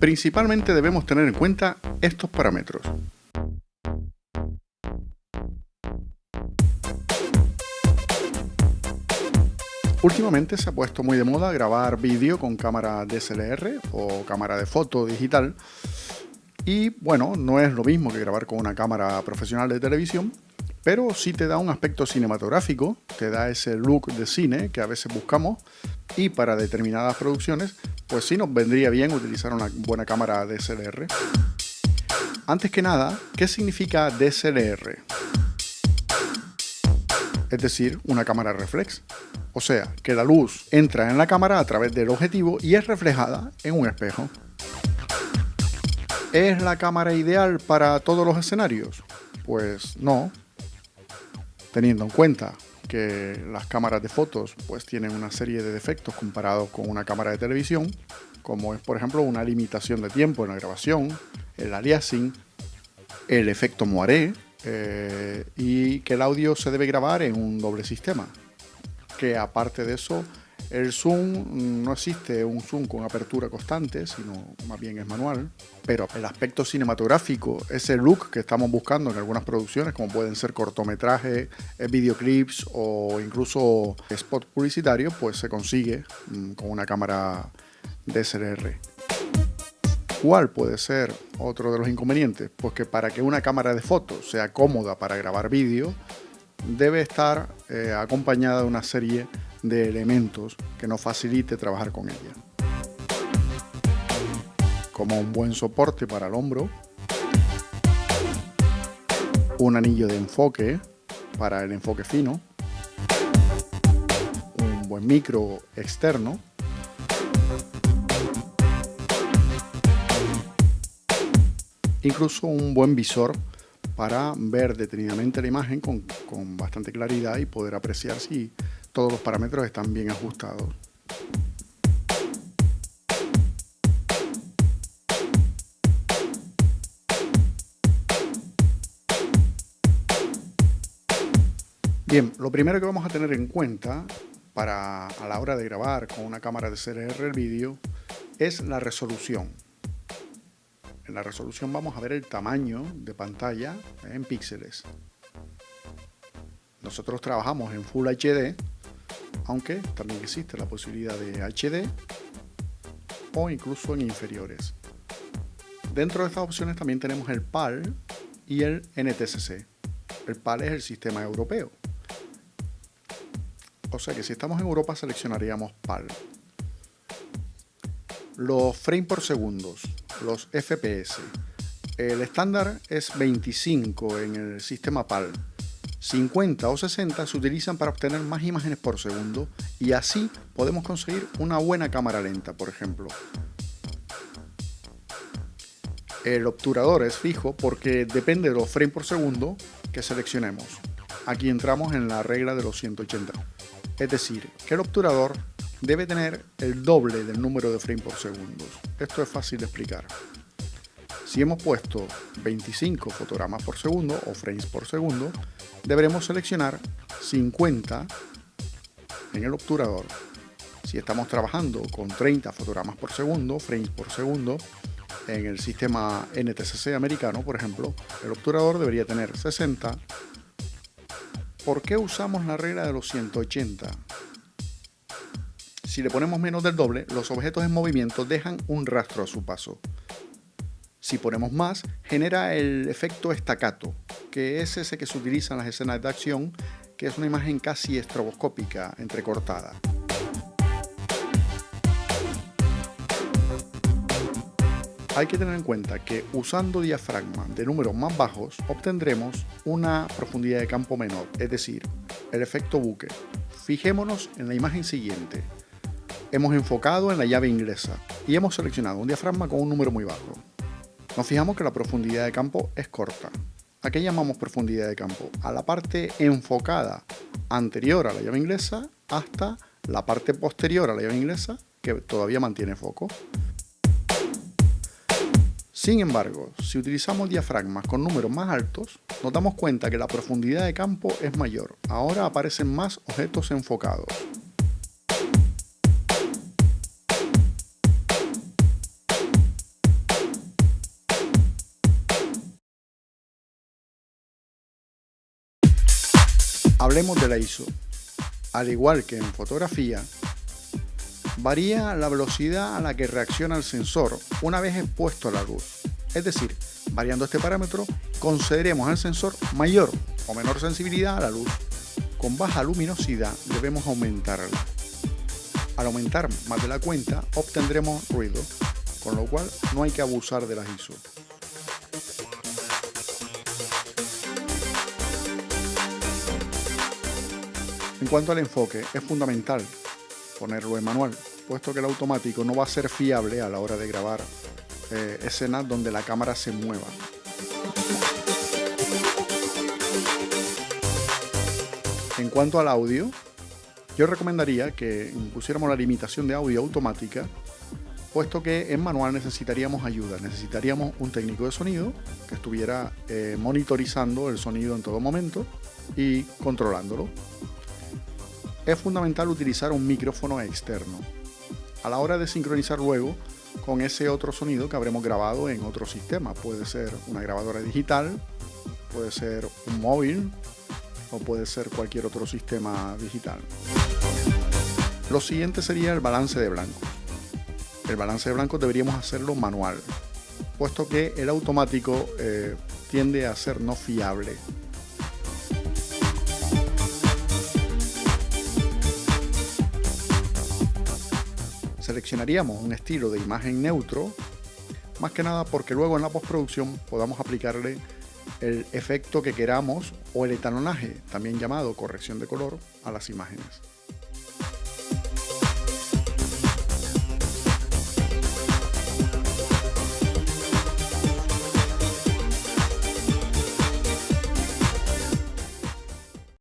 Principalmente debemos tener en cuenta estos parámetros. Últimamente se ha puesto muy de moda grabar vídeo con cámara DSLR o cámara de foto digital. Y bueno, no es lo mismo que grabar con una cámara profesional de televisión, pero sí te da un aspecto cinematográfico, te da ese look de cine que a veces buscamos, y para determinadas producciones, pues sí nos vendría bien utilizar una buena cámara DSLR. Antes que nada, ¿qué significa DSLR? Es decir, una cámara reflex. O sea, que la luz entra en la cámara a través del objetivo y es reflejada en un espejo. ¿Es la cámara ideal para todos los escenarios? Pues no. Teniendo en cuenta que las cámaras de fotos pues tienen una serie de defectos comparados con una cámara de televisión, como es por ejemplo una limitación de tiempo en la grabación, el aliasing, el efecto moiré, y que el audio se debe grabar en un doble sistema. Que aparte de eso, el zoom, no existe un zoom con apertura constante, sino más bien es manual. Pero el aspecto cinematográfico, ese look que estamos buscando en algunas producciones, como pueden ser cortometrajes, videoclips o incluso spot publicitarios, pues se consigue con una cámara DSLR. ¿Cuál puede ser otro de los inconvenientes? Pues que para que una cámara de fotos sea cómoda para grabar vídeo, debe estar acompañada de una serie de elementos que nos facilite trabajar con ella. Como un buen soporte para el hombro, un anillo de enfoque para el enfoque fino, un buen micro externo, incluso un buen visor para ver detenidamente la imagen con bastante claridad y poder apreciar si todos los parámetros están bien ajustados. Bien, lo primero que vamos a tener en cuenta a la hora de grabar con una cámara DSLR el vídeo es la resolución. En la resolución vamos a ver el tamaño de pantalla en píxeles. Nosotros trabajamos en Full HD, aunque también existe la posibilidad de HD o incluso en inferiores. Dentro de estas opciones también tenemos el PAL y el NTSC. El PAL es el sistema europeo. O sea que si estamos en Europa seleccionaríamos PAL. Los frames por segundo, los FPS. El estándar es 25 en el sistema PAL. 50 o 60 se utilizan para obtener más imágenes por segundo y así podemos conseguir una buena cámara lenta, por ejemplo. El obturador es fijo porque depende de los frames por segundo que seleccionemos. Aquí entramos en la regla de los 180. Es decir, que el obturador debe tener el doble del número de frames por segundo. Esto es fácil de explicar. Si hemos puesto 25 fotogramas por segundo o frames por segundo, deberemos seleccionar 50 en el obturador. Si estamos trabajando con 30 fotogramas por segundo, frames por segundo, en el sistema NTSC americano, por ejemplo, el obturador debería tener 60. ¿Por qué usamos la regla de los 180? Si le ponemos menos del doble, los objetos en movimiento dejan un rastro a su paso. Si ponemos más, genera el efecto staccato, que es ese que se utiliza en las escenas de acción, que es una imagen casi estroboscópica, entrecortada. Hay que tener en cuenta que usando diafragma de números más bajos obtendremos una profundidad de campo menor, es decir, el efecto buque. Fijémonos en la imagen siguiente. Hemos enfocado en la llave inglesa y hemos seleccionado un diafragma con un número muy bajo. Nos fijamos que la profundidad de campo es corta. ¿A qué llamamos profundidad de campo? A la parte enfocada anterior a la llave inglesa hasta la parte posterior a la llave inglesa que todavía mantiene foco. Sin embargo, si utilizamos diafragmas con números más altos, nos damos cuenta que la profundidad de campo es mayor. Ahora aparecen más objetos enfocados. Hablemos de la ISO. Al igual que en fotografía, varía la velocidad a la que reacciona el sensor una vez expuesto a la luz. Es decir, variando este parámetro, concederemos al sensor mayor o menor sensibilidad a la luz. Con baja luminosidad debemos aumentarla. Al aumentar más de la cuenta, obtendremos ruido, con lo cual no hay que abusar de las ISO. En cuanto al enfoque, es fundamental ponerlo en manual, puesto que el automático no va a ser fiable a la hora de grabar escenas donde la cámara se mueva. En cuanto al audio, yo recomendaría que pusiéramos la limitación de audio automática, puesto que en manual necesitaríamos ayuda, necesitaríamos un técnico de sonido que estuviera monitorizando el sonido en todo momento y controlándolo. Es fundamental utilizar un micrófono externo a la hora de sincronizar luego con ese otro sonido que habremos grabado en otro sistema. Puede ser una grabadora digital, puede ser un móvil o puede ser cualquier otro sistema digital. Lo siguiente sería el balance de blancos. El balance de blancos deberíamos hacerlo manual, puesto que el automático tiende a ser no fiable. Seleccionaríamos un estilo de imagen neutro, más que nada porque luego en la postproducción podamos aplicarle el efecto que queramos o el etalonaje, también llamado corrección de color, a las imágenes.